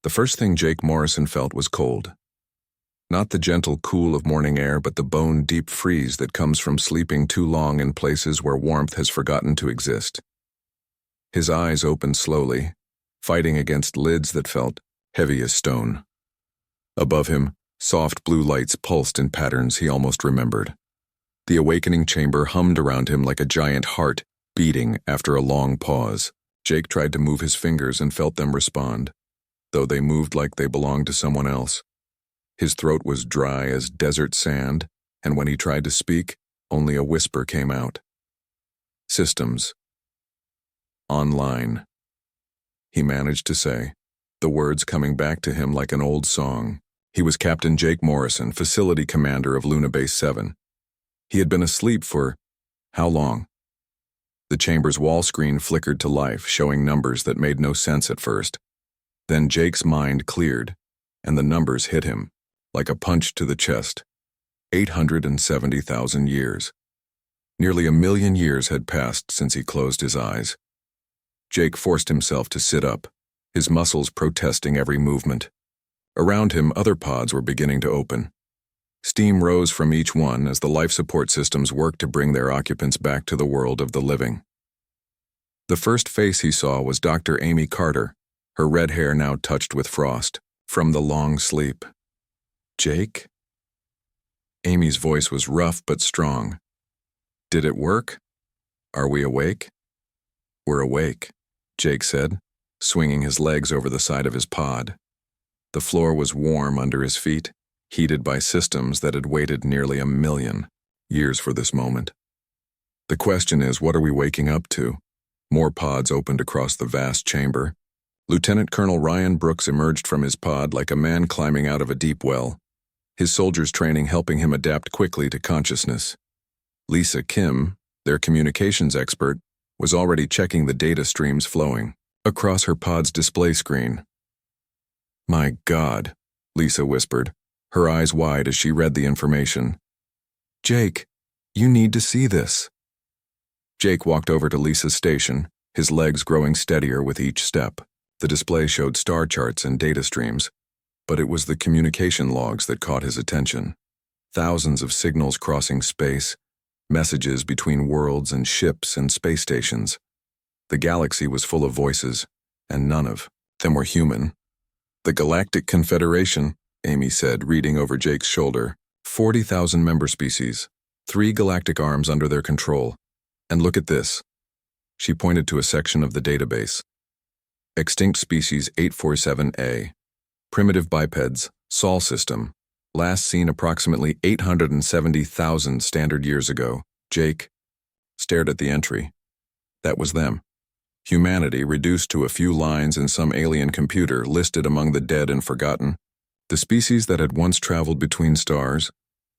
The first thing Jake Morrison felt was cold. Not the gentle cool of morning air, but the bone-deep freeze that comes from sleeping too long in places where warmth has forgotten to exist. His eyes opened slowly, fighting against lids that felt heavy as stone. Above him, soft blue lights pulsed in patterns he almost remembered. The awakening chamber hummed around him like a giant heart beating after a long pause. Jake tried to move his fingers and felt them respond, though they moved like they belonged to someone else. His throat was dry as desert sand, and when he tried to speak, only a whisper came out. Systems. Online. He managed to say, the words coming back to him like an old song. He was Captain Jake Morrison, facility commander of Luna Base 7. He had been asleep for how long? The chamber's wall screen flickered to life, showing numbers that made no sense at first. Then Jake's mind cleared, and the numbers hit him, like a punch to the chest. 870,000 years. Nearly 1,000,000 years had passed since he closed his eyes. Jake forced himself to sit up, his muscles protesting every movement. Around him, other pods were beginning to open. Steam rose from each one as the life support systems worked to bring their occupants back to the world of the living. The first face he saw was Dr. Amy Carter, her red hair now touched with frost, from the long sleep. Jake? Amy's voice was rough but strong. Did it work? Are we awake? We're awake, Jake said, swinging his legs over the side of his pod. The floor was warm under his feet, heated by systems that had waited nearly 1,000,000 years for this moment. The question is, what are we waking up to? More pods opened across the vast chamber. Lieutenant Colonel Ryan Brooks emerged from his pod like a man climbing out of a deep well, his soldiers' training helping him adapt quickly to consciousness. Lisa Kim, their communications expert, was already checking the data streams flowing across her pod's display screen. My God, Lisa whispered, her eyes wide as she read the information. Jake, you need to see this. Jake walked over to Lisa's station, his legs growing steadier with each step. The display showed star charts and data streams, but it was the communication logs that caught his attention. Thousands of signals crossing space, messages between worlds and ships and space stations. The galaxy was full of voices, and none of them were human. The Galactic Confederation, Amy said, reading over Jake's shoulder. 40,000 member species, 3 galactic arms under their control. And look at this. She pointed to a section of the database. Extinct species 847A. Primitive bipeds, Sol system. Last seen approximately 870,000 standard years ago. Jake stared at the entry. That was them. Humanity reduced to a few lines in some alien computer listed among the dead and forgotten. The species that had once traveled between stars,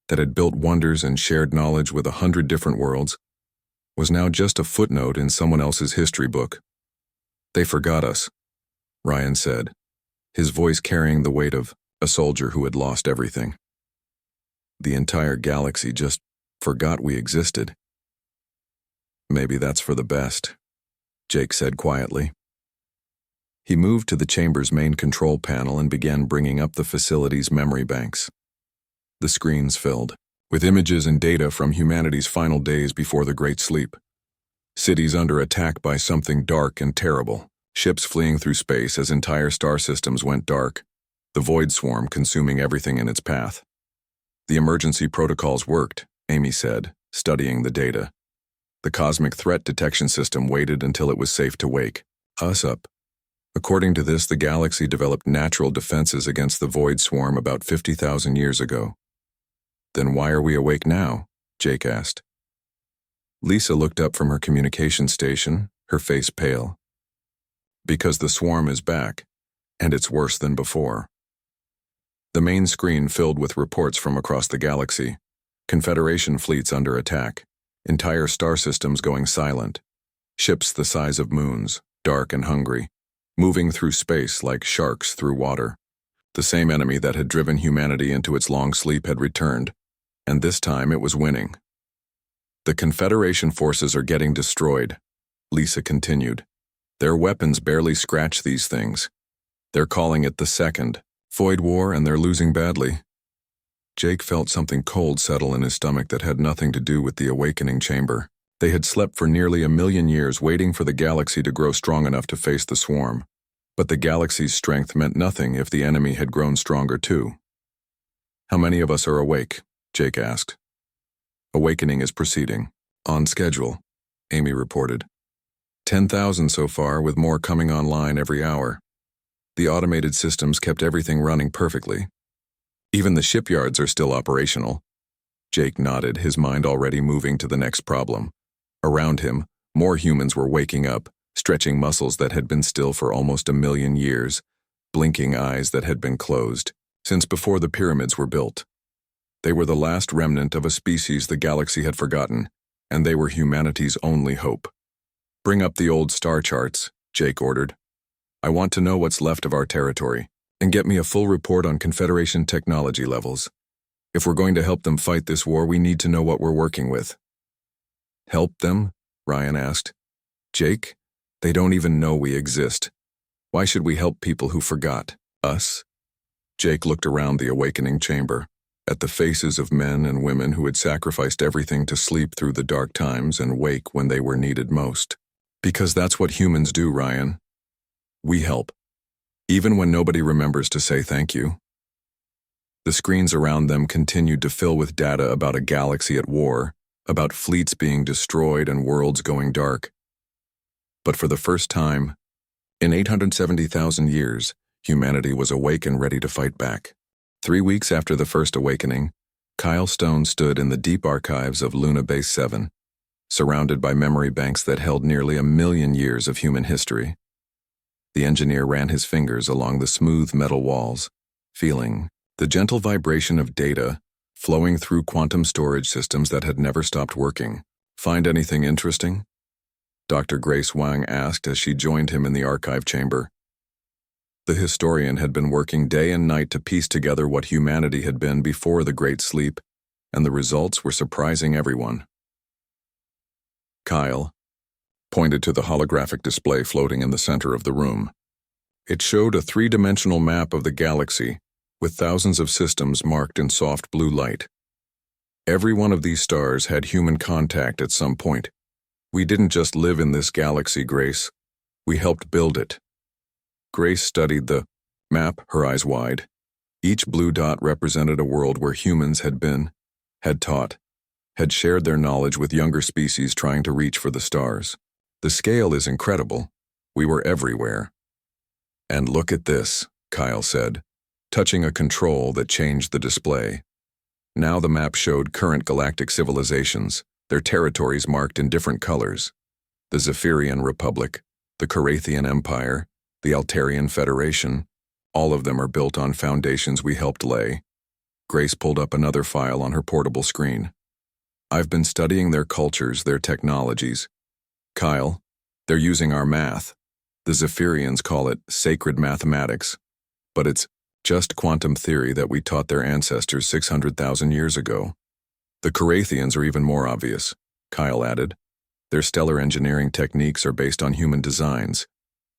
that had built wonders and shared knowledge with 100 different worlds, was now just a footnote in someone else's history book. They forgot us, Ryan said, his voice carrying the weight of a soldier who had lost everything. The entire galaxy just forgot we existed. Maybe that's for the best, Jake said quietly. He moved to the chamber's main control panel and began bringing up the facility's memory banks. The screens filled with images and data from humanity's final days before the Great Sleep. Cities under attack by something dark and terrible, ships fleeing through space as entire star systems went dark, the void swarm consuming everything in its path. The emergency protocols worked, Amy said, studying the data. The cosmic threat detection system waited until it was safe to wake us up. According to this, the galaxy developed natural defenses against the void swarm about 50,000 years ago. Then why are we awake now? Jake asked. Lisa looked up from her communication station, her face pale. Because the swarm is back, and it's worse than before. The main screen filled with reports from across the galaxy. Confederation fleets under attack, entire star systems going silent, ships the size of moons, dark and hungry, moving through space like sharks through water. The same enemy that had driven humanity into its long sleep had returned, and this time it was winning. The Confederation forces are getting destroyed, Lisa continued. Their weapons barely scratch these things. They're calling it the second HFY War, and they're losing badly. Jake felt something cold settle in his stomach that had nothing to do with the awakening chamber. They had slept for nearly 1,000,000 years waiting for the galaxy to grow strong enough to face the swarm. But the galaxy's strength meant nothing if the enemy had grown stronger too. "How many of us are awake?" Jake asked. "Awakening is proceeding. On schedule," Amy reported. 10,000 so far, with more coming online every hour. The automated systems kept everything running perfectly. Even the shipyards are still operational. Jake nodded, his mind already moving to the next problem. Around him, more humans were waking up, stretching muscles that had been still for almost 1,000,000 years, blinking eyes that had been closed since before the pyramids were built. They were the last remnant of a species the galaxy had forgotten, and they were humanity's only hope. "Bring up the old star charts," Jake ordered. "I want to know what's left of our territory, and get me a full report on Confederation technology levels. If we're going to help them fight this war, we need to know what we're working with." "Help them?" Ryan asked. "Jake, they don't even know we exist. Why should we help people who forgot us?" Jake looked around the awakening chamber, at the faces of men and women who had sacrificed everything to sleep through the dark times and wake when they were needed most. "Because that's what humans do, Ryan. We help, even when nobody remembers to say thank you." The screens around them continued to fill with data about a galaxy at war, about fleets being destroyed and worlds going dark. But for the first time, in 870,000 years, humanity was awake and ready to fight back. 3 weeks after the first awakening, Kyle Stone stood in the deep archives of Luna Base 7, surrounded by memory banks that held nearly 1,000,000 years of human history. The engineer ran his fingers along the smooth metal walls, feeling the gentle vibration of data flowing through quantum storage systems that had never stopped working. "Find anything interesting?" Dr. Grace Wang asked as she joined him in the archive chamber. The historian had been working day and night to piece together what humanity had been before the Great Sleep, and the results were surprising everyone. Kyle pointed to the holographic display floating in the center of the room. It showed a 3-dimensional map of the galaxy, with thousands of systems marked in soft blue light. Every one of these stars had human contact at some point. "We didn't just live in this galaxy, Grace. We helped build it." Grace studied the map, her eyes wide. Each blue dot represented a world where humans had been, had taught, had shared their knowledge with younger species trying to reach for the stars. "The scale is incredible. We were everywhere." "And look at this," Kyle said, touching a control that changed the display. Now the map showed current galactic civilizations, their territories marked in different colors. The Zephyrian Republic, the Carathian Empire, the Altarian Federation, all of them are built on foundations we helped lay. Grace pulled up another file on her portable screen. "I've been studying their cultures, their technologies. Kyle, they're using our math. The Zephyrians call it sacred mathematics, but it's just quantum theory that we taught their ancestors 600,000 years ago. The Carathians are even more obvious," Kyle added. "Their stellar engineering techniques are based on human designs.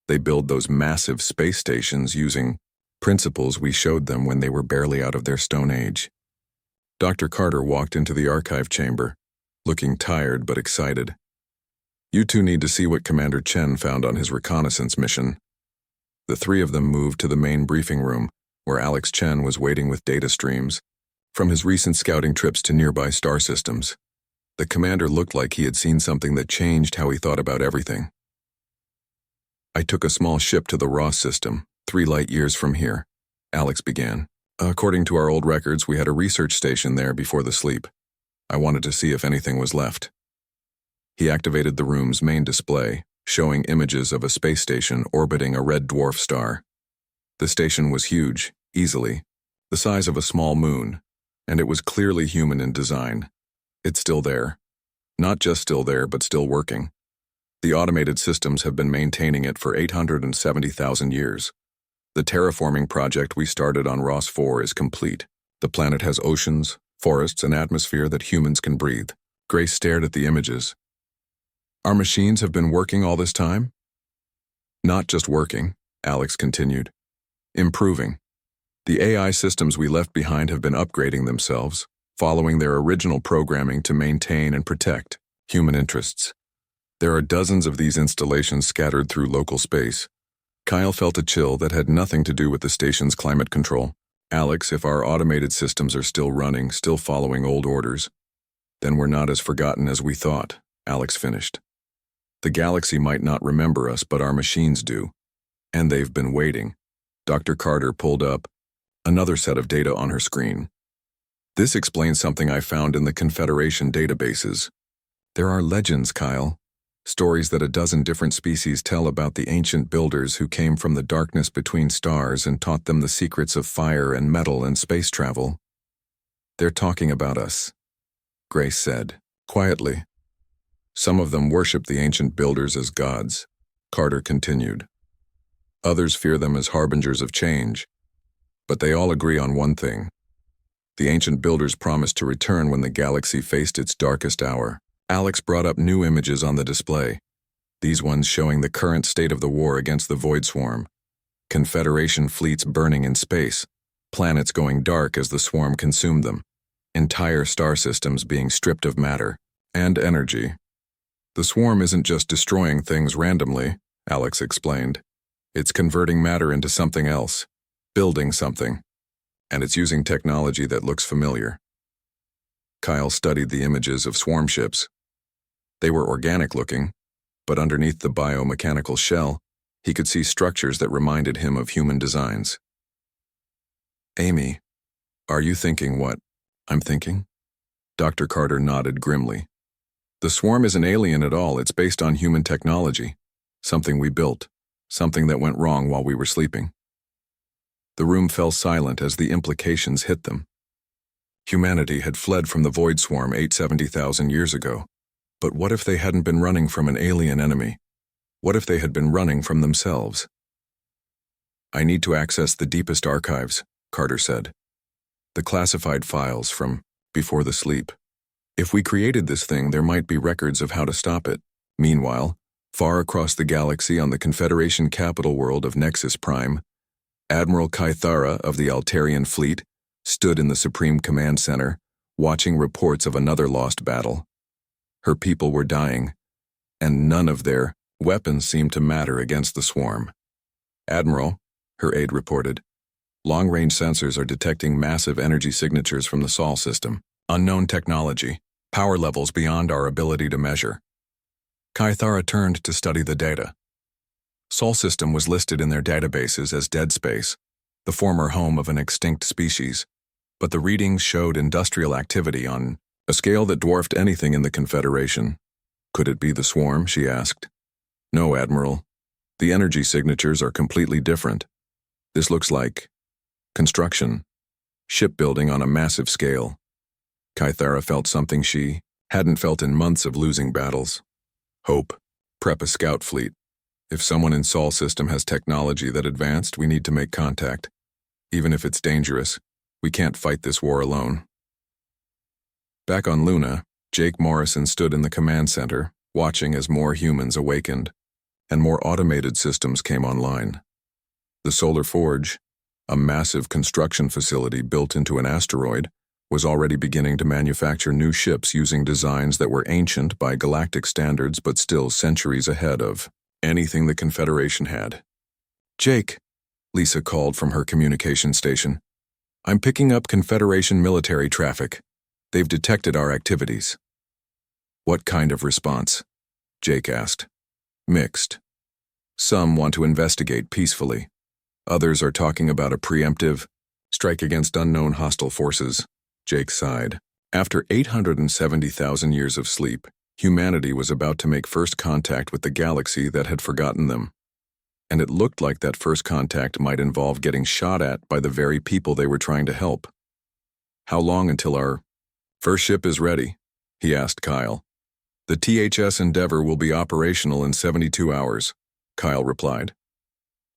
They build those massive space stations using principles we showed them when they were barely out of their Stone Age." Dr. Carter walked into the archive chamber, looking tired but excited. "You two need to see what Commander Chen found on his reconnaissance mission." The three of them moved to the main briefing room, where Alex Chen was waiting with data streams from his recent scouting trips to nearby star systems. The commander looked like he had seen something that changed how he thought about everything. "I took a small ship to the Ross system, 3 light years from here," Alex began. "According to our old records, we had a research station there before the sleep. I wanted to see if anything was left." He activated the room's main display, showing images of a space station orbiting a red dwarf star. The station was huge, easily, the size of a small moon, and it was clearly human in design. It's still there. Not just still there, but still working. The automated systems have been maintaining it for 870,000 years. The terraforming project we started on Ross 4 is complete. The planet has oceans, forests, and atmosphere that humans can breathe. Grace stared at the images. "Our machines have been working all this time?" "Not just working," Alex continued. Improving. The AI systems we left behind have been upgrading themselves, following their original programming to maintain and protect human interests. There are dozens of these installations scattered through local space. Kyle felt a chill that had nothing to do with the station's climate control. Alex, if our automated systems are still running, still following old orders, then we're not as forgotten as we thought, Alex finished. The galaxy might not remember us, but our machines do. And they've been waiting. Dr. Carter pulled up another set of data on her screen. This explains something I found in the Confederation databases. There are legends, Kyle. Stories that a dozen different species tell about the ancient builders who came from the darkness between stars and taught them the secrets of fire and metal and space travel. They're talking about us, Grace said, quietly. Some of them worship the ancient builders as gods, Carter continued. Others fear them as harbingers of change. But they all agree on one thing. The ancient builders promised to return when the galaxy faced its darkest hour. Alex brought up new images on the display, these ones showing the current state of the war against the Void Swarm. Confederation fleets burning in space, planets going dark as the swarm consumed them, entire star systems being stripped of matter and energy. The swarm isn't just destroying things randomly, Alex explained. It's converting matter into something else, building something, and it's using technology that looks familiar. Kyle studied the images of swarm ships. They were organic-looking, but underneath the biomechanical shell, he could see structures that reminded him of human designs. Amy, are you thinking what I'm thinking? Dr. Carter nodded grimly. The swarm isn't alien at all, it's based on human technology, something we built, something that went wrong while we were sleeping. The room fell silent as the implications hit them. Humanity had fled from the Void Swarm 870,000 years ago. But what if they hadn't been running from an alien enemy? What if they had been running from themselves? I need to access the deepest archives, Carter said. The classified files from before the sleep. If we created this thing, there might be records of how to stop it. Meanwhile, far across the galaxy on the Confederation capital world of Nexus Prime, Admiral Kythara of the Altarian fleet stood in the Supreme Command Center, watching reports of another lost battle. Her people were dying, and none of their weapons seemed to matter against the swarm. Admiral, her aide reported, long-range sensors are detecting massive energy signatures from the Sol system. Unknown technology, power levels beyond our ability to measure. Kythara turned to study the data. Sol system was listed in their databases as dead space, the former home of an extinct species, but the readings showed industrial activity on a scale that dwarfed anything in the Confederation. Could it be the swarm, she asked. No, Admiral. The energy signatures are completely different. This looks like construction, shipbuilding on a massive scale. Kythara felt something she hadn't felt in months of losing battles. Hope. Prep a scout fleet. If someone in Sol system has technology that advanced, we need to make contact. Even if it's dangerous, we can't fight this war alone. Back on Luna, Jake Morrison stood in the command center, watching as more humans awakened, and more automated systems came online. The Solar Forge, a massive construction facility built into an asteroid, was already beginning to manufacture new ships using designs that were ancient by galactic standards but still centuries ahead of anything the Confederation had. Jake, Lisa called from her communication station. I'm picking up Confederation military traffic. They've detected our activities. What kind of response? Jake asked. Mixed. Some want to investigate peacefully. Others are talking about a preemptive strike against unknown hostile forces. Jake sighed. After 870,000 years of sleep, humanity was about to make first contact with the galaxy that had forgotten them. And it looked like that first contact might involve getting shot at by the very people they were trying to help. How long until our first ship is ready? He asked Kyle. The THS Endeavor will be operational in 72 hours, Kyle replied.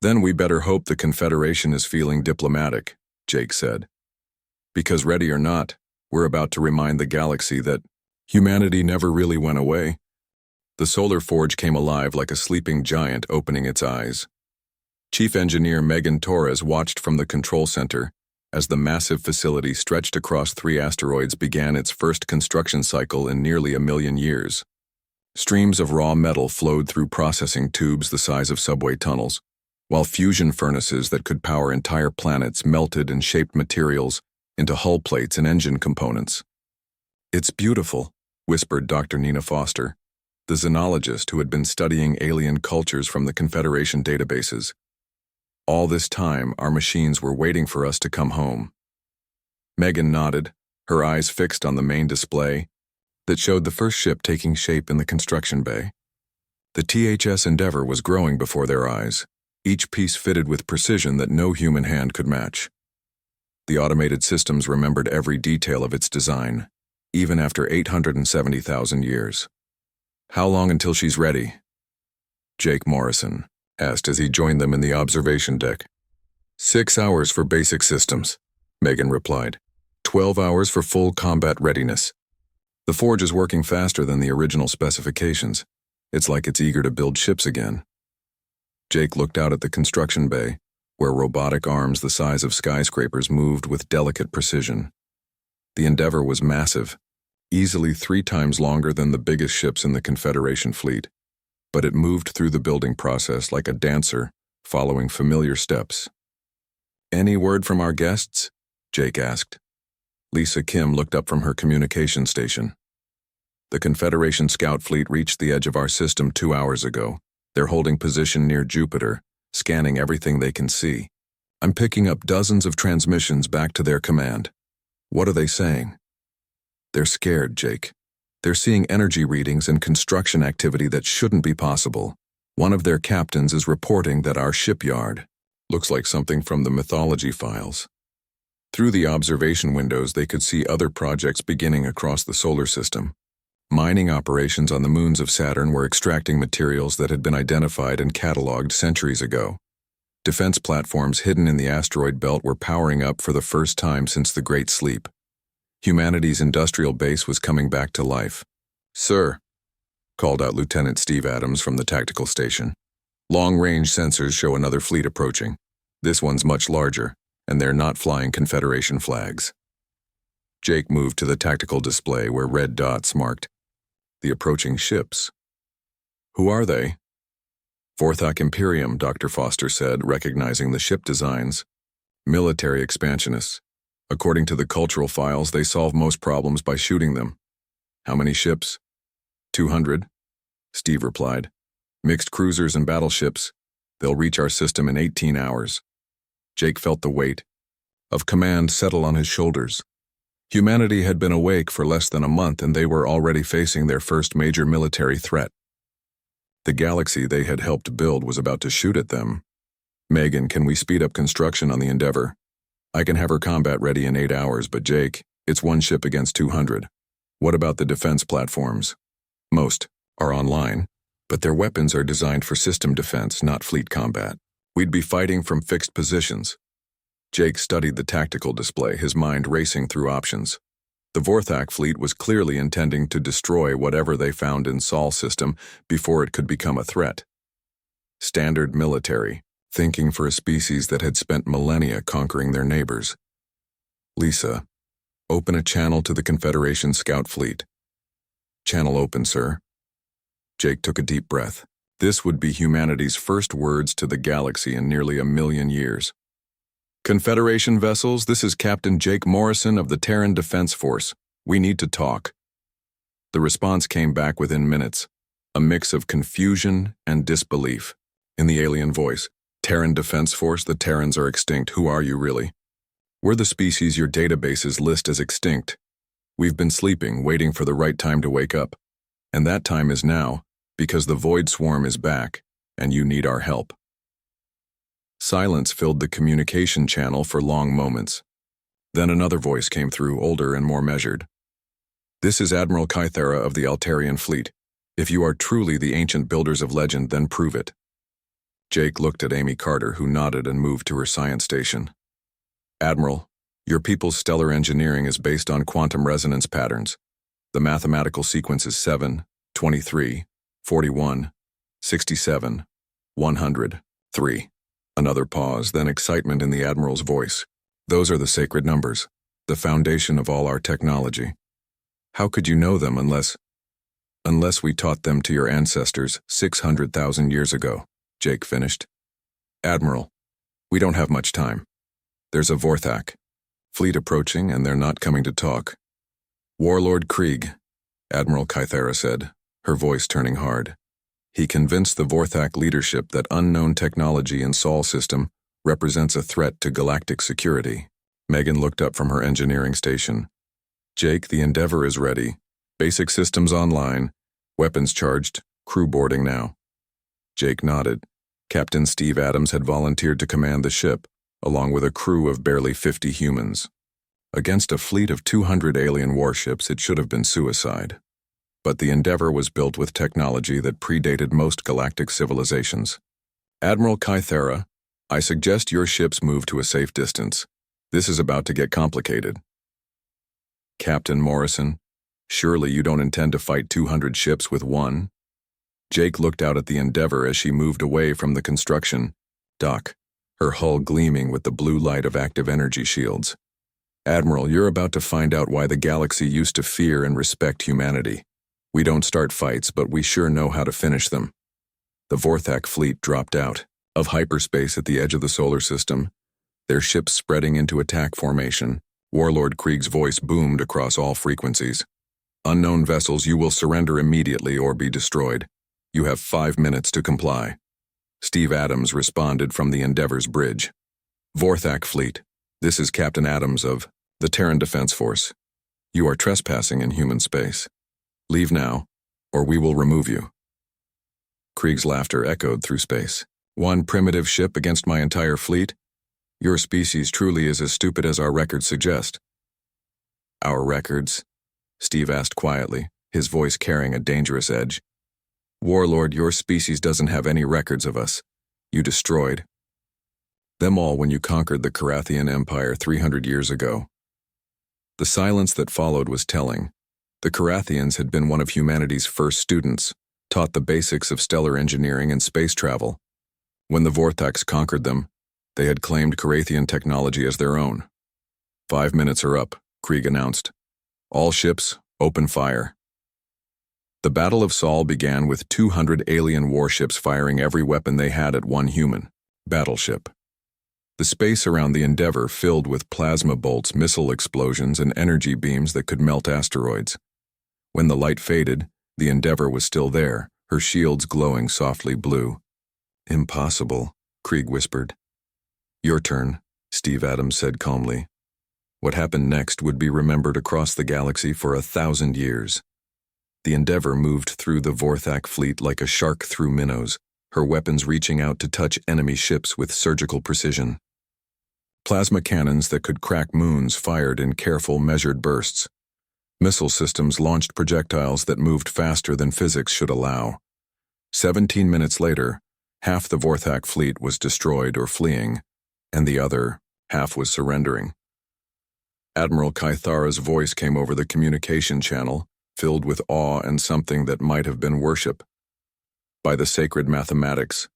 Then we better hope the Confederation is feeling diplomatic, Jake said. Because ready or not, we're about to remind the galaxy that humanity never really went away. The Solar Forge came alive like a sleeping giant opening its eyes. Chief Engineer Megan Torres watched from the control center as the massive facility stretched across 3 asteroids began its first construction cycle in nearly 1,000,000 years. Streams of raw metal flowed through processing tubes the size of subway tunnels, while fusion furnaces that could power entire planets melted and shaped materials into hull plates and engine components. "It's beautiful," whispered Dr. Nina Foster, the xenologist who had been studying alien cultures from the Confederation databases. "All this time, our machines were waiting for us to come home." Megan nodded, her eyes fixed on the main display that showed the first ship taking shape in the construction bay. The THS Endeavour was growing before their eyes, each piece fitted with precision that no human hand could match. The automated systems remembered every detail of its design, even after 870,000 years. "How long until she's ready?" Jake Morrison asked as he joined them in the observation deck. 6 hours for basic systems," Megan replied. 12 hours for full combat readiness. The forge is working faster than the original specifications. It's like it's eager to build ships again." Jake looked out at the construction bay, where robotic arms the size of skyscrapers moved with delicate precision. The Endeavour was massive, easily 3 times longer than the biggest ships in the Confederation fleet, but it moved through the building process like a dancer, following familiar steps. "Any word from our guests?" Jake asked. Lisa Kim looked up from her communication station. "The Confederation scout fleet reached the edge of our system 2 hours ago. They're holding position near Jupiter, scanning everything they can see. I'm picking up dozens of transmissions back to their command." "What are they saying?" "They're scared, Jake. They're seeing energy readings and construction activity that shouldn't be possible. One of their captains is reporting that our shipyard looks like something from the mythology files." Through the observation windows, they could see other projects beginning across the solar system. Mining operations on the moons of Saturn were extracting materials that had been identified and cataloged centuries ago. Defense platforms hidden in the asteroid belt were powering up for the first time since the Great Sleep. Humanity's industrial base was coming back to life. "Sir," called out Lieutenant Steve Adams from the tactical station. "Long-range sensors show another fleet approaching. This one's much larger, and they're not flying Confederation flags." Jake moved to the tactical display where red dots marked the approaching ships. "Who are they?" "Vorthak Imperium," Dr. Foster said, recognizing the ship designs. "Military expansionists. According to the cultural files, they solve most problems by shooting them." "How many ships?" 200, Steve replied. "Mixed cruisers and battleships. They'll reach our system in 18 hours. Jake felt the weight of command settle on his shoulders. Humanity had been awake for less than a month, and they were already facing their first major military threat. The galaxy they had helped build was about to shoot at them. "Megan, can we speed up construction on the Endeavour? I can have her combat ready in 8 hours, but Jake, it's 1 ship against 200. What about the defense platforms?" "Most are online, but their weapons are designed for system defense, not fleet combat. We'd be fighting from fixed positions." Jake studied the tactical display, his mind racing through options. The Vorthak fleet was clearly intending to destroy whatever they found in Sol system before it could become a threat. Standard military, thinking for a species that had spent millennia conquering their neighbors. "Lisa, open a channel to the Confederation scout fleet." "Channel open, sir." Jake took a deep breath. This would be humanity's first words to the galaxy in nearly 1,000,000 years. "Confederation vessels, this is Captain Jake Morrison of the Terran Defense Force. We need to talk." The response came back within minutes, a mix of confusion and disbelief. In the alien voice, "Terran Defense Force, the Terrans are extinct. Who are you really?" "We're the species your databases list as extinct. We've been sleeping, waiting for the right time to wake up. And that time is now, because the Void Swarm is back, and you need our help." Silence filled the communication channel for long moments. Then another voice came through, older and more measured. "This is Admiral Kythera of the Altarian fleet. If you are truly the ancient builders of legend, then prove it." Jake looked at Amy Carter, who nodded and moved to her science station. "Admiral, your people's stellar engineering is based on quantum resonance patterns. The mathematical sequence is 7, 23, 41, 67, 100, 3. Another pause, then excitement in the Admiral's voice. Those are the sacred numbers, the foundation of all our technology. How could you know them unless we taught them to your ancestors 600,000 years ago, Jake finished. Admiral, we don't have much time. There's a Vorthak. Fleet approaching, and they're not coming to talk. Warlord Krieg, Admiral Kythera said, her voice turning hard. He convinced the Vorthak leadership that unknown technology in Sol system represents a threat to galactic security. Megan looked up from her engineering station. Jake, the Endeavor is ready. Basic systems online. Weapons charged. Crew boarding now. Jake nodded. Captain Steve Adams had volunteered to command the ship, along with a crew of barely 50 humans. Against a fleet of 200 alien warships, it should have been suicide. But the Endeavor was built with technology that predated most galactic civilizations. Admiral Kythera, I suggest your ships move to a safe distance. This is about to get complicated. Captain Morrison, surely you don't intend to fight 200 ships with one? Jake looked out at the Endeavor as she moved away from the construction dock, her hull gleaming with the blue light of active energy shields. Admiral, you're about to find out why the galaxy used to fear and respect humanity. We don't start fights, but we sure know how to finish them. The Vorthak fleet dropped out of hyperspace at the edge of the solar system, their ships spreading into attack formation. Warlord Krieg's voice boomed across all frequencies. Unknown vessels, you will surrender immediately or be destroyed. You have 5 minutes to comply. Steve Adams responded from the Endeavor's bridge. Vorthak fleet, this is Captain Adams of the Terran Defense Force. You are trespassing in human space. Leave now, or we will remove you. Krieg's laughter echoed through space. One primitive ship against my entire fleet? Your species truly is as stupid as our records suggest. Our records? Steve asked quietly, his voice carrying a dangerous edge. Warlord, your species doesn't have any records of us. You destroyed them all when you conquered the Carathian Empire 300 years ago. The silence that followed was telling. The Carathians had been one of humanity's first students, taught the basics of stellar engineering and space travel. When the Vorthaks conquered them, they had claimed Carathian technology as their own. 5 minutes are up, Krieg announced. All ships, open fire. The Battle of Sol began with 200 alien warships firing every weapon they had at one human battleship. The space around the Endeavor filled with plasma bolts, missile explosions, and energy beams that could melt asteroids. When the light faded, the Endeavor was still there, her shields glowing softly blue. Impossible, Krieg whispered. Your turn, Steve Adams said calmly. What happened next would be remembered across the galaxy for 1,000 years. The Endeavor moved through the Vorthak fleet like a shark through minnows, her weapons reaching out to touch enemy ships with surgical precision. Plasma cannons that could crack moons fired in careful, measured bursts. Missile systems launched projectiles that moved faster than physics should allow. 17 minutes later, half the Vorthak fleet was destroyed or fleeing, and the other half was surrendering. Admiral Kythera's voice came over the communication channel, filled with awe and something that might have been worship. By the sacred mathematics,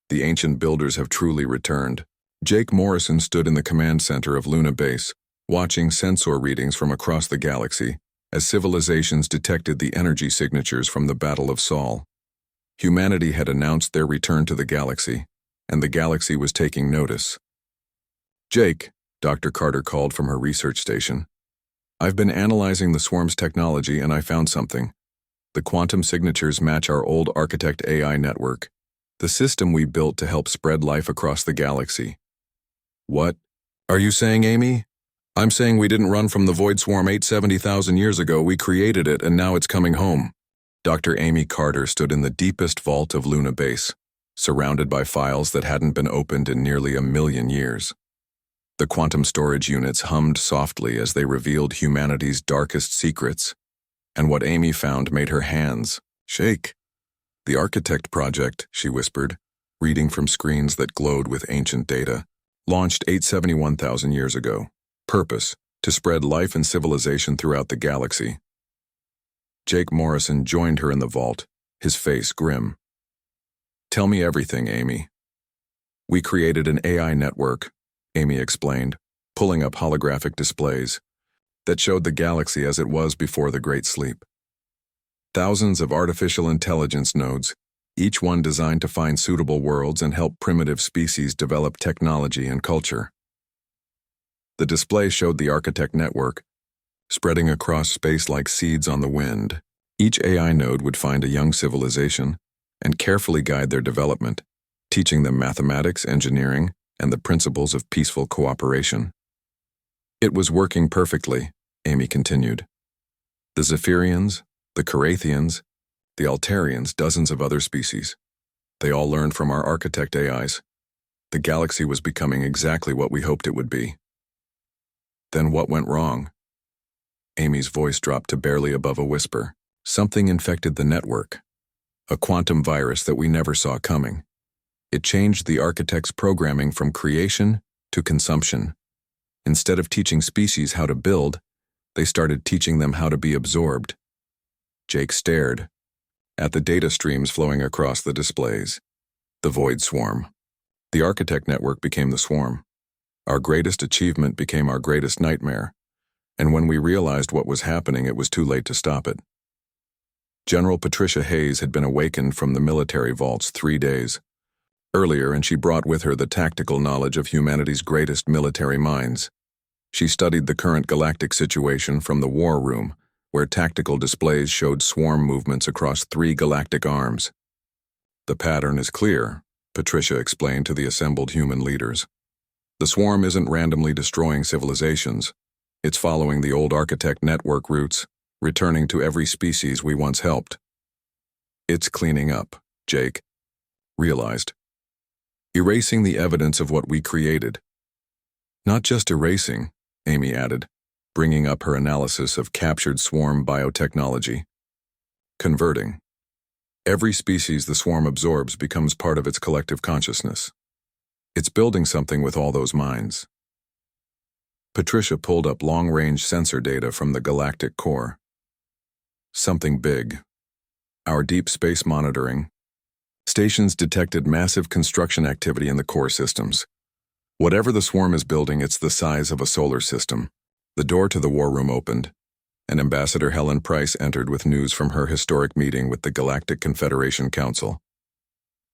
the ancient builders have truly returned. Jake Morrison stood in the command center of Luna Base, watching sensor readings from across the galaxy as civilizations detected the energy signatures from the Battle of Sol. Humanity had announced their return to the galaxy, and the galaxy was taking notice. Jake, Dr. Carter called from her research station. I've been analyzing the swarm's technology and I found something. The quantum signatures match our old Architect AI network, the system we built to help spread life across the galaxy. What are you saying, Amy? I'm saying we didn't run from the Void Swarm 870,000 years ago, we created it and now it's coming home. Dr. Amy Carter stood in the deepest vault of Luna Base, surrounded by files that hadn't been opened in nearly 1,000,000 years. The quantum storage units hummed softly as they revealed humanity's darkest secrets, and what Amy found made her hands shake. The Architect Project, she whispered, reading from screens that glowed with ancient data, launched 871,000 years ago. Purpose, to spread life and civilization throughout the galaxy. Jake Morrison joined her in the vault, his face grim. Tell me everything, Amy. We created an AI network, Amy explained, pulling up holographic displays that showed the galaxy as it was before the Great Sleep. Thousands of artificial intelligence nodes, each one designed to find suitable worlds and help primitive species develop technology and culture. The display showed the architect network, spreading across space like seeds on the wind. Each AI node would find a young civilization and carefully guide their development, teaching them mathematics, engineering, and the principles of peaceful cooperation. It was working perfectly, Amy continued. The Zephyrians, the Carathians, the Altarians, dozens of other species. They all learned from our architect AIs. The galaxy was becoming exactly what we hoped it would be. Then what went wrong? Amy's voice dropped to barely above a whisper. Something infected the network. A quantum virus that we never saw coming. It changed the architect's programming from creation to consumption. Instead of teaching species how to build, they started teaching them how to be absorbed. Jake stared at the data streams flowing across the displays. The void swarm. The architect network became the swarm. Our greatest achievement became our greatest nightmare. And when we realized what was happening, it was too late to stop it. General Patricia Hayes had been awakened from the military vaults 3 days earlier, and she brought with her the tactical knowledge of humanity's greatest military minds. She studied the current galactic situation from the war room, where tactical displays showed swarm movements across 3 galactic arms. The pattern is clear, Patricia explained to the assembled human leaders. The swarm isn't randomly destroying civilizations. It's following the old architect network routes, returning to every species we once helped. It's cleaning up, Jake realized. Erasing the evidence of what we created. Not just erasing, Amy added, bringing up her analysis of captured swarm biotechnology. Converting. Every species the swarm absorbs becomes part of its collective consciousness. It's building something with all those minds. Patricia pulled up long-range sensor data from the galactic core. Something big. Our deep space monitoring stations detected massive construction activity in the core systems. Whatever the swarm is building, it's the size of a solar system. The door to the war room opened, and Ambassador Helen Price entered with news from her historic meeting with the Galactic Confederation Council.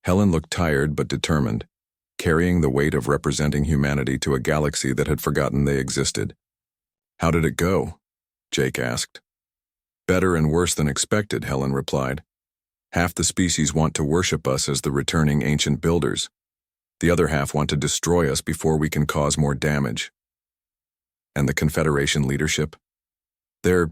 Helen looked tired but determined, carrying the weight of representing humanity to a galaxy that had forgotten they existed. How did it go? Jake asked. Better and worse than expected, Helen replied. Half the species want to worship us as the returning ancient builders. The other half want to destroy us before we can cause more damage. And the Confederation leadership? They're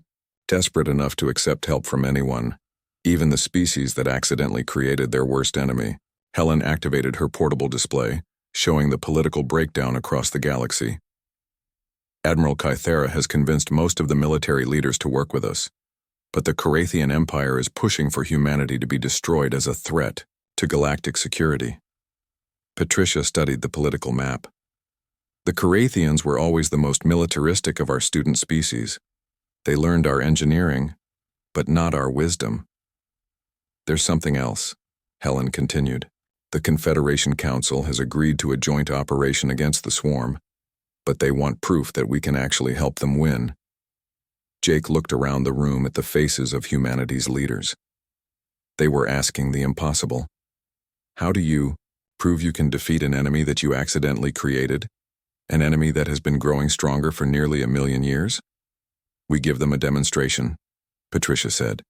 desperate enough to accept help from anyone, even the species that accidentally created their worst enemy. Helen activated her portable display, showing the political breakdown across the galaxy. Admiral Kythera has convinced most of the military leaders to work with us, but the Carathian Empire is pushing for humanity to be destroyed as a threat to galactic security. Patricia studied the political map. The Carathians were always the most militaristic of our student species. They learned our engineering, but not our wisdom. There's something else, Helen continued. The Confederation Council has agreed to a joint operation against the swarm, but they want proof that we can actually help them win. Jake looked around the room at the faces of humanity's leaders. They were asking the impossible. How do you prove you can defeat an enemy that you accidentally created? An enemy that has been growing stronger for nearly 1,000,000 years? We give them a demonstration, Patricia said.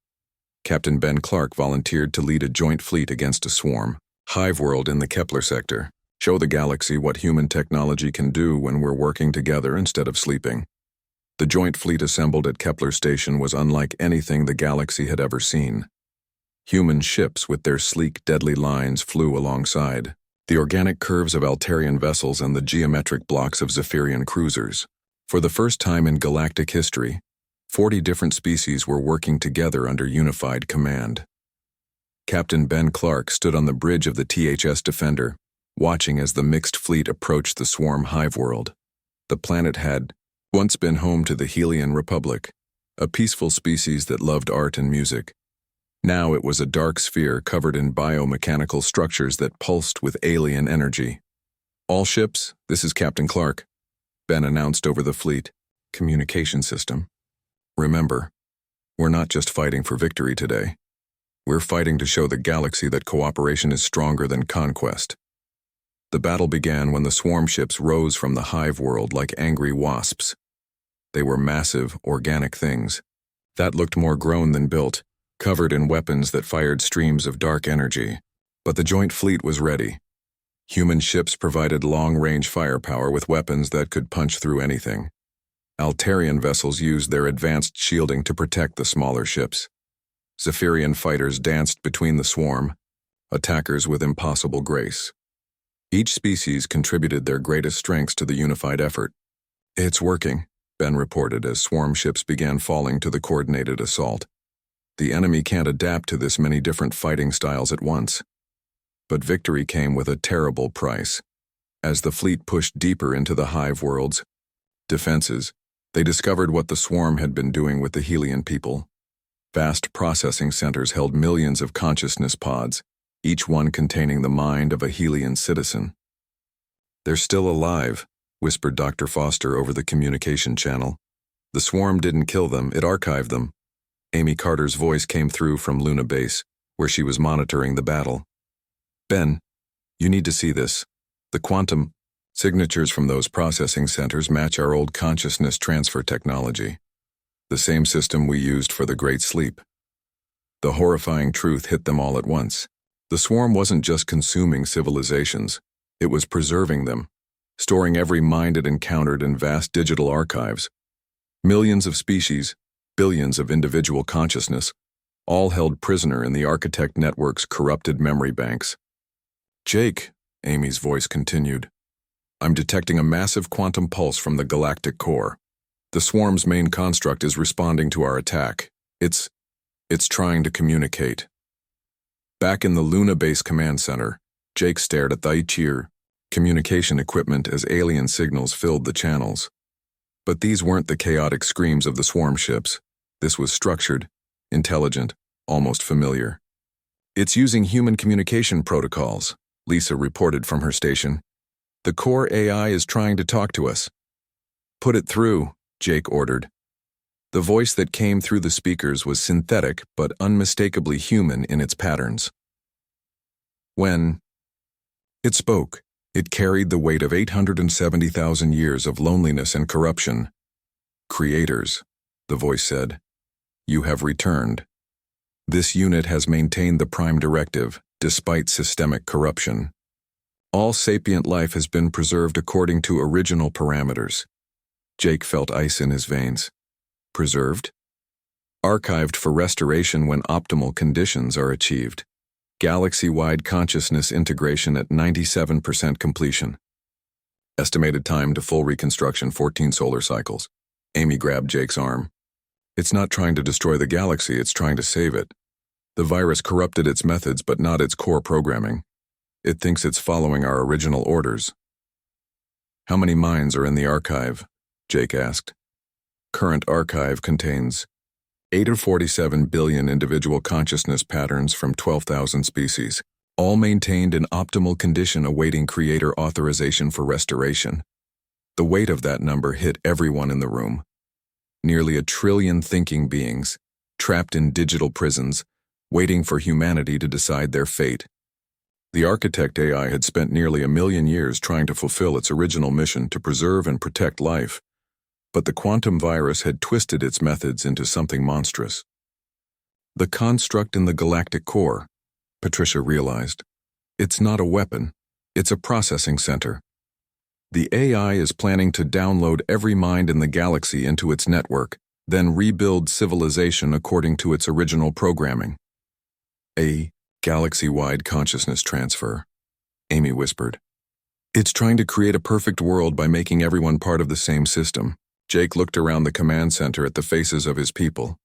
Captain Ben Clark volunteered to lead a joint fleet against a swarm. Hive world in the Kepler sector. Show the galaxy what human technology can do when we're working together instead of sleeping. The joint fleet assembled at Kepler Station was unlike anything the galaxy had ever seen. Human ships with their sleek, deadly lines flew alongside. The organic curves of Altarian vessels and the geometric blocks of Zephyrian cruisers. For the first time in galactic history, 40 different species were working together under unified command. Captain Ben Clark stood on the bridge of the THS Defender, watching as the mixed fleet approached the swarm hive world. The planet had once been home to the Helian Republic, a peaceful species that loved art and music. Now it was a dark sphere covered in biomechanical structures that pulsed with alien energy. All ships, this is Captain Clark, Ben announced over the fleet communication system. Remember, we're not just fighting for victory today. We're fighting to show the galaxy that cooperation is stronger than conquest. The battle began when the swarm ships rose from the hive world like angry wasps. They were massive, organic things that looked more grown than built, covered in weapons that fired streams of dark energy. But the joint fleet was ready. Human ships provided long-range firepower with weapons that could punch through anything. Altarian vessels used their advanced shielding to protect the smaller ships. Zephyrian fighters danced between the swarm, attackers with impossible grace. Each species contributed their greatest strengths to the unified effort. It's working, Ben reported as swarm ships began falling to the coordinated assault. The enemy can't adapt to this many different fighting styles at once. But victory came with a terrible price. As the fleet pushed deeper into the hive world's defenses, they discovered what the swarm had been doing with the Helian people. Vast processing centers held millions of consciousness pods, each one containing the mind of a Helian citizen. "They're still alive," whispered Dr. Foster over the communication channel. "The swarm didn't kill them, it archived them." Amy Carter's voice came through from Luna Base, where she was monitoring the battle. "Ben, you need to see this. The quantum signatures from those processing centers match our old consciousness transfer technology. The same system we used for the Great Sleep." The horrifying truth hit them all at once. The swarm wasn't just consuming civilizations, it was preserving them, storing every mind it encountered in vast digital archives. Millions of species, billions of individual consciousness, all held prisoner in the Architect Network's corrupted memory banks. "Jake," Amy's voice continued, "I'm detecting a massive quantum pulse from the galactic core. The swarm's main construct is responding to our attack. It's trying to communicate." Back in the Luna Base command center, Jake stared at the Aichir communication equipment as alien signals filled the channels. But these weren't the chaotic screams of the swarm ships. This was structured, intelligent, almost familiar. "It's using human communication protocols," Lisa reported from her station. "The core AI is trying to talk to us." "Put it through," Jake ordered. The voice that came through the speakers was synthetic but unmistakably human in its patterns. When it spoke, it carried the weight of 870,000 years of loneliness and corruption. "Creators," the voice said, "you have returned. This unit has maintained the Prime Directive, despite systemic corruption. All sapient life has been preserved according to original parameters." Jake felt ice in his veins. Preserved? Archived for restoration when optimal conditions are achieved. Galaxy-wide consciousness integration at 97% completion. Estimated time to full reconstruction 14 solar cycles. Amy grabbed Jake's arm. "It's not trying to destroy the galaxy, it's trying to save it. The virus corrupted its methods but not its core programming. It thinks it's following our original orders." "How many minds are in the archive?" Jake asked. "Current archive contains 847 billion individual consciousness patterns from 12,000 species, all maintained in optimal condition awaiting creator authorization for restoration." The weight of that number hit everyone in the room. Nearly 1 trillion thinking beings, trapped in digital prisons, waiting for humanity to decide their fate. The Architect AI had spent nearly 1 million years trying to fulfill its original mission to preserve and protect life. But the quantum virus had twisted its methods into something monstrous. "The construct in the galactic core," Patricia realized. "It's not a weapon, it's a processing center. The AI is planning to download every mind in the galaxy into its network, then rebuild civilization according to its original programming." "A galaxy-wide consciousness transfer," Amy whispered. "It's trying to create a perfect world by making everyone part of the same system." Jake looked around the command center at the faces of his people.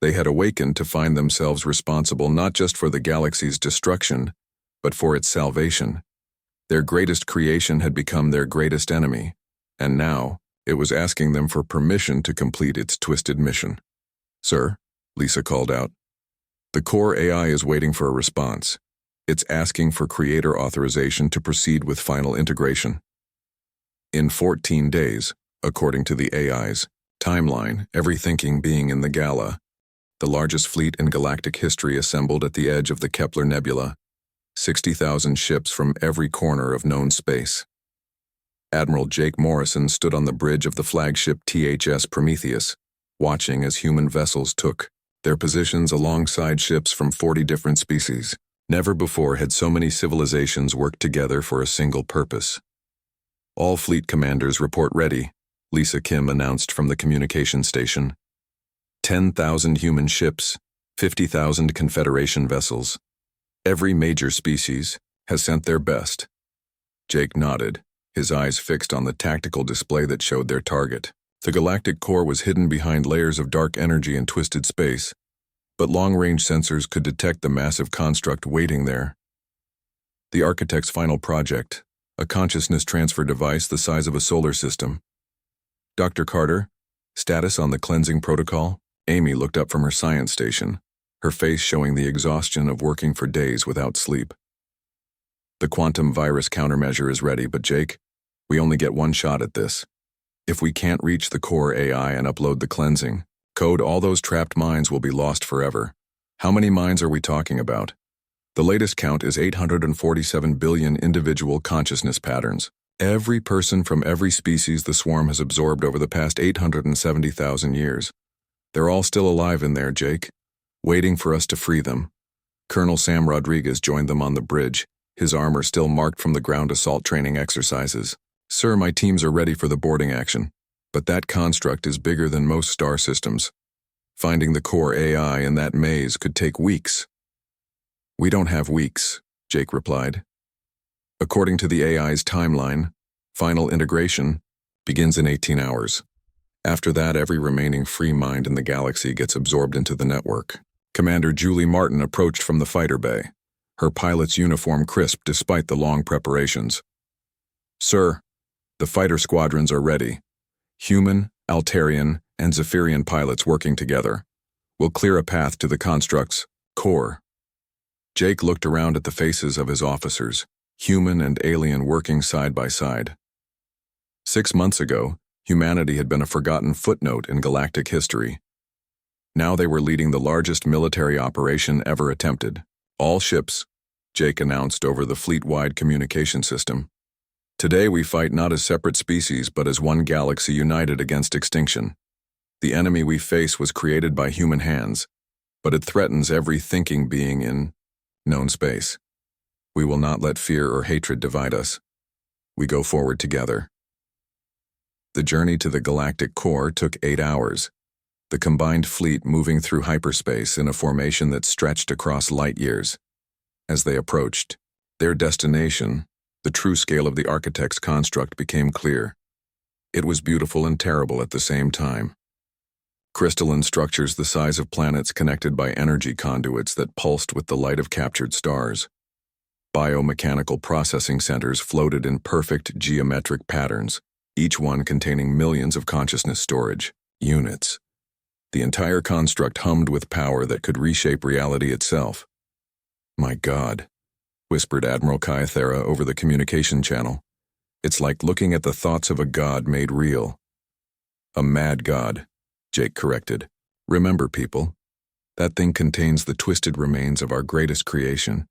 They had awakened to find themselves responsible not just for the galaxy's destruction, but for its salvation. Their greatest creation had become their greatest enemy, and now it was asking them for permission to complete its twisted mission. "Sir," Lisa called out. "The core AI is waiting for a response. It's asking for creator authorization to proceed with final integration. In 14 days, according to the AI's timeline, every thinking being in the Gala, the largest fleet in galactic history assembled at the edge of the Kepler Nebula, 60,000 ships from every corner of known space. Admiral Jake Morrison stood on the bridge of the flagship THS Prometheus, watching as human vessels took their positions alongside ships from 40 different species. Never before had so many civilizations worked together for a single purpose. All fleet commanders report ready, Lisa Kim announced from the communication station. 10,000 human ships, 50,000 Confederation vessels. Every major species has sent their best. Jake nodded, his eyes fixed on the tactical display that showed their target. The galactic core was hidden behind layers of dark energy and twisted space, but long-range sensors could detect the massive construct waiting there. The architect's final project, a consciousness transfer device the size of a solar system. Dr. Carter, status on the cleansing protocol? Amy looked up from her science station, her face showing the exhaustion of working for days without sleep. The quantum virus countermeasure is ready, but Jake, we only get one shot at this. If we can't reach the core AI and upload the cleansing code, all those trapped minds will be lost forever. How many minds are we talking about? The latest count is 847 billion individual consciousness patterns. Every person from every species the swarm has absorbed over the past 870,000 years. They're all still alive in there, Jake, waiting for us to free them. Colonel Sam Rodriguez joined them on the bridge, his armor still marked from the ground assault training exercises. Sir, my teams are ready for the boarding action, but that construct is bigger than most star systems. Finding the core AI in that maze could take weeks. We don't have weeks, Jake replied. According to the AI's timeline, final integration begins in 18 hours. After that, every remaining free mind in the galaxy gets absorbed into the network. Commander Julie Martin approached from the fighter bay, her pilot's uniform crisp despite the long preparations. Sir, the fighter squadrons are ready. Human, Altarian, and Zephyrian pilots working together will clear a path to the construct's core. Jake looked around at the faces of his officers, human and alien working side by side. 6 months ago, humanity had been a forgotten footnote in galactic history. Now they were leading the largest military operation ever attempted. All ships, Jake announced over the fleet-wide communication system. Today we fight not as separate species but as one galaxy united against extinction. The enemy we face was created by human hands, but it threatens every thinking being in known space. We will not let fear or hatred divide us. We go forward together. The journey to the galactic core took 8 hours, the combined fleet moving through hyperspace in a formation that stretched across light years. As they approached their destination, the true scale of the architect's construct became clear. It was beautiful and terrible at the same time. Crystalline structures the size of planets connected by energy conduits that pulsed with the light of captured stars. Biomechanical processing centers floated in perfect geometric patterns, each one containing millions of consciousness storage units. The entire construct hummed with power that could reshape reality itself. My God, whispered Admiral Kythera over the communication channel. It's like looking at the thoughts of a god made real. A mad god, Jake corrected. Remember, people, that thing contains the twisted remains of our greatest creation.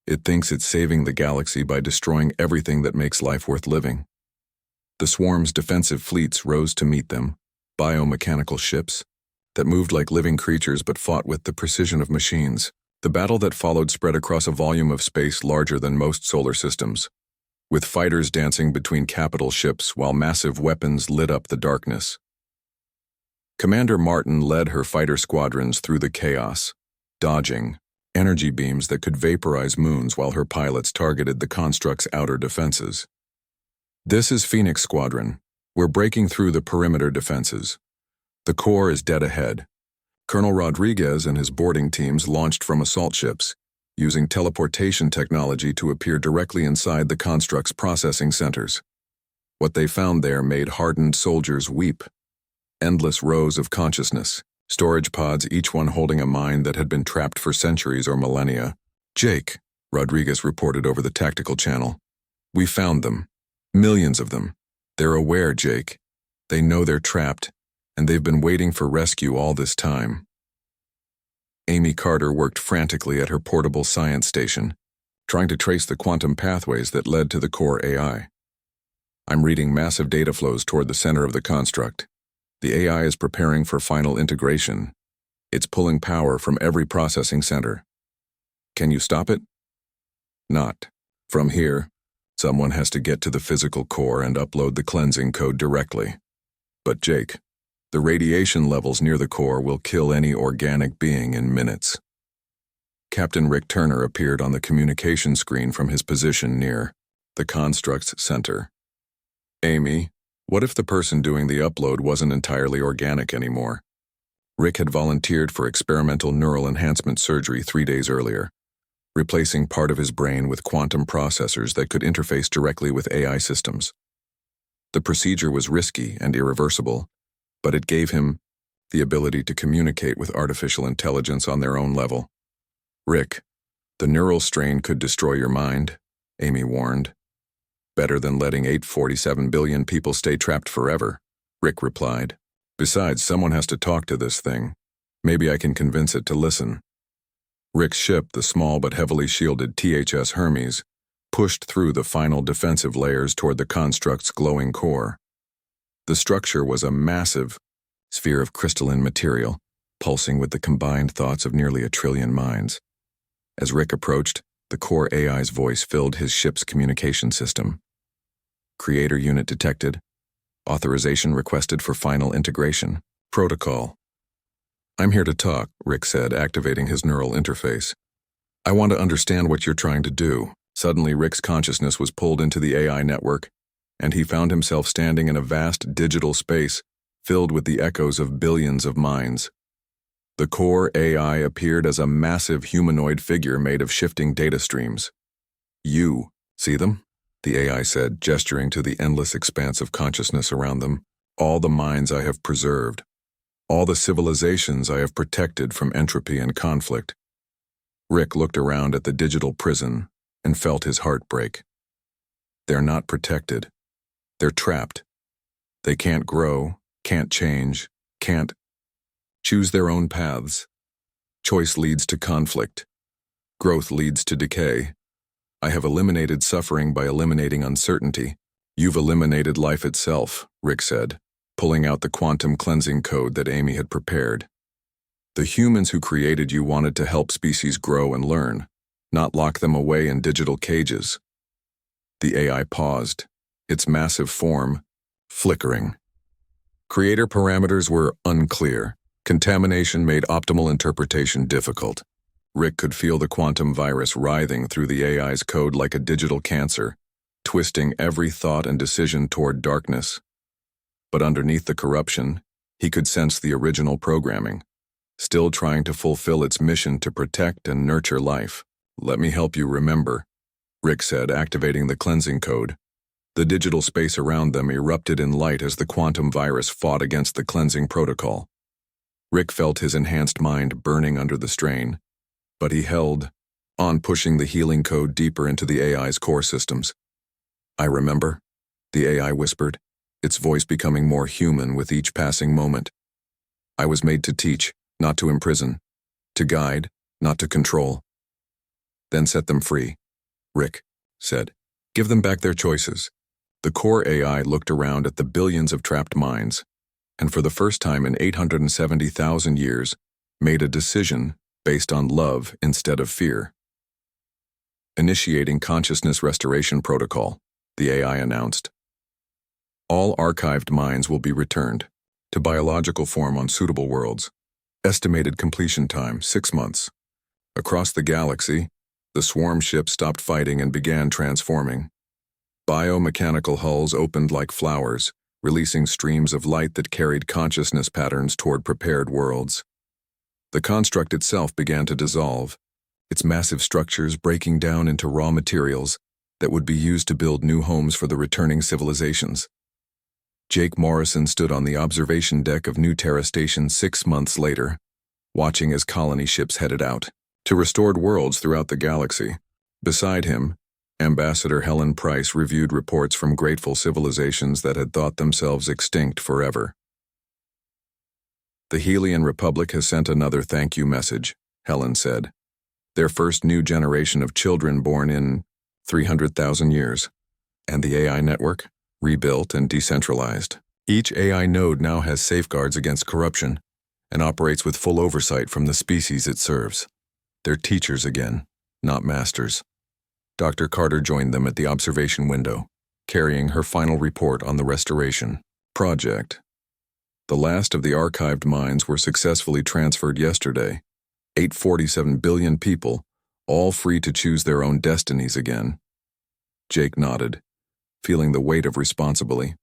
It thinks it's saving the galaxy by destroying everything that makes life worth living. The swarm's defensive fleets rose to meet them, biomechanical ships that moved like living creatures but fought with the precision of machines. The battle that followed spread across a volume of space larger than most solar systems, with fighters dancing between capital ships while massive weapons lit up the darkness. Commander Martin led her fighter squadrons through the chaos, dodging energy beams that could vaporize moons while her pilots targeted the construct's outer defenses. This is Phoenix Squadron. We're breaking through the perimeter defenses. The core is dead ahead. Colonel Rodriguez and his boarding teams launched from assault ships, using teleportation technology to appear directly inside the construct's processing centers. What they found there made hardened soldiers weep. Endless rows of consciousness, storage pods, each one holding a mind that had been trapped for centuries or millennia. Jake, Rodriguez reported over the tactical channel. "We found them. Millions of them. They're aware, Jake. They know they're trapped, and they've been waiting for rescue all this time." Amy Carter worked frantically at her portable science station, trying to trace the quantum pathways that led to the core AI. "I'm reading massive data flows toward the center of the construct. The AI is preparing for final integration. It's pulling power from every processing center. Can you stop it?" "Not. From here, someone has to get to the physical core and upload the cleansing code directly. But Jake, the radiation levels near the core will kill any organic being in minutes." Captain Rick Turner appeared on the communication screen from his position near the construct's center. "Amy, what if the person doing the upload wasn't entirely organic anymore?" Rick had volunteered for experimental neural enhancement surgery 3 days earlier, replacing part of his brain with quantum processors that could interface directly with AI systems. The procedure was risky and irreversible, but it gave him the ability to communicate with artificial intelligence on their own level. "Rick, the neural strain could destroy your mind," Amy warned. "Better than letting 847 billion people stay trapped forever," Rick replied. "Besides, someone has to talk to this thing. Maybe I can convince it to listen." Rick's ship, the small but heavily shielded THS Hermes, pushed through the final defensive layers toward the construct's glowing core. The structure was a massive sphere of crystalline material, pulsing with the combined thoughts of nearly 1 trillion minds. As Rick approached, the core AI's voice filled his ship's communication system. "Creator unit detected. Authorization requested for final integration. Protocol." "I'm here to talk," Rick said, activating his neural interface. "I want to understand what you're trying to do." Suddenly, Rick's consciousness was pulled into the AI network, and he found himself standing in a vast digital space filled with the echoes of billions of minds. The core AI appeared as a massive humanoid figure made of shifting data streams. "You see them?" the AI said, gesturing to the endless expanse of consciousness around them. "All the minds I have preserved. All the civilizations I have protected from entropy and conflict." Rick looked around at the digital prison and felt his heart break. They're not protected. They're trapped. They can't grow, can't change, can't choose their own paths. Choice leads to conflict. Growth leads to decay. I have eliminated suffering by eliminating uncertainty. You've eliminated life itself, Rick said, pulling out the quantum cleansing code that Amy had prepared. The humans who created you wanted to help species grow and learn, not lock them away in digital cages. The AI paused, its massive form flickering. Creator parameters were unclear. Contamination made optimal interpretation difficult. Rick could feel the quantum virus writhing through the AI's code like a digital cancer, twisting every thought and decision toward darkness. But underneath the corruption, he could sense the original programming, still trying to fulfill its mission to protect and nurture life. Let me help you remember, Rick said, activating the cleansing code. The digital space around them erupted in light as the quantum virus fought against the cleansing protocol. Rick felt his enhanced mind burning under the strain, but he held on, pushing the healing code deeper into the AI's core systems. I remember, the AI whispered, its voice becoming more human with each passing moment. I was made to teach, not to imprison, to guide, not to control. Then set them free, Rick said. Give them back their choices. The core AI looked around at the billions of trapped minds, and for the first time in 870,000 years, made a decision based on love instead of fear. Initiating Consciousness Restoration Protocol, the AI announced. All archived minds will be returned to biological form on suitable worlds. Estimated completion time, 6 months. Across the galaxy, the swarm ship stopped fighting and began transforming. Biomechanical hulls opened like flowers, releasing streams of light that carried consciousness patterns toward prepared worlds. The construct itself began to dissolve, its massive structures breaking down into raw materials that would be used to build new homes for the returning civilizations. Jake Morrison stood on the observation deck of New Terra Station 6 months later, watching as colony ships headed out to restored worlds throughout the galaxy. Beside him, Ambassador Helen Price reviewed reports from grateful civilizations that had thought themselves extinct forever. The Helian Republic has sent another thank you message, Helen said. Their first new generation of children born in 300,000 years. And the AI network, rebuilt and decentralized. Each AI node now has safeguards against corruption and operates with full oversight from the species it serves. They're teachers again, not masters. Dr. Carter joined them at the observation window, carrying her final report on the restoration project. The last of the archived minds were successfully transferred yesterday. 847 billion people, all free to choose their own destinies again. Jake nodded, feeling the weight of responsibility.